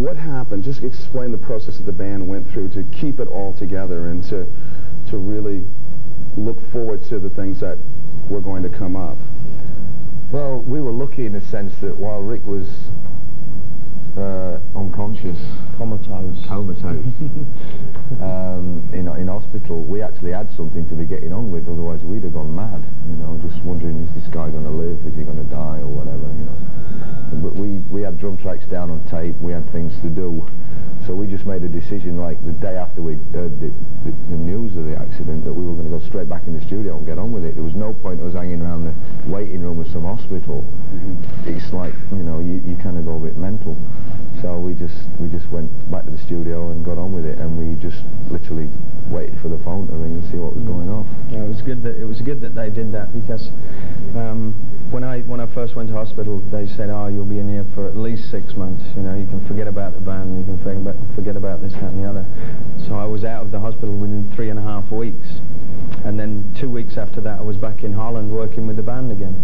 What happened? Just explain the process that the band went through to keep it all together and to really look forward to the things that were going to come up. Well, we were lucky in the sense that while Rick was unconscious, comatose, in hospital, we actually had something to be getting on with. Otherwise, we'd have gone mad. You know, just wondering, is this guy going to live? Is he going to die, or whatever? You know. But we had drum tracks down on tape. We had things to do, so we just made a decision, like the day after we heard the news of the accident, that we were going to go straight back in the studio and get on with it. There was no point us hanging around the waiting room of some hospital. It's like, you know, you kind of go a bit mental. So we just went back to the studio and got on with it, and we just literally waited for the phone to ring and see what was going on. Yeah, it was good that they did that, because when I first went to hospital, they said, "Oh, you'll be in here for at least 6 months. You know, you can forget about the band, you can forget about this, that, and the other." So I was out of the hospital within 3.5 weeks, and then 2 weeks after that, I was back in Holland working with the band again.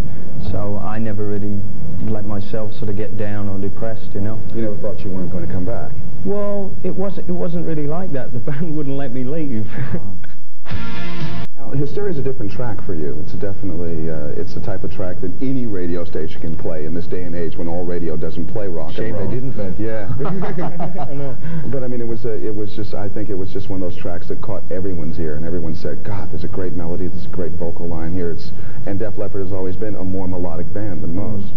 So I never really let myself sort of get down or depressed, you know. You never thought you weren't going to come back? Well, it wasn't really like that. The band wouldn't let me leave. Now, Hysteria's a different track for you. It's definitely, it's the type of track that any radio station can play in this day and age when all radio doesn't play rock and roll. Shame they didn't then. Yeah. I know. But I mean, it was just, I think it was just one of those tracks that caught everyone's ear, and everyone said, "God, there's a great melody, there's a great vocal line here." And Def Leppard has always been a more melodic band than most.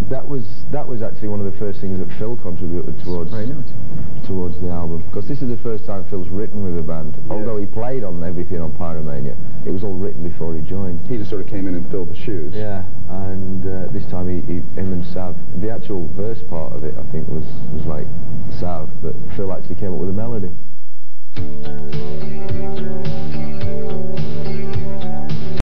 That was actually one of the first things that Phil contributed towards the album, because this is the first time Phil's written with a band. Yeah. Although he played on everything on Pyromania, it was all written before he joined. He just sort of came in and filled the shoes. Yeah, and this time him and Sav, the actual verse part of it, I think was like Sav, but Phil actually came up with a melody.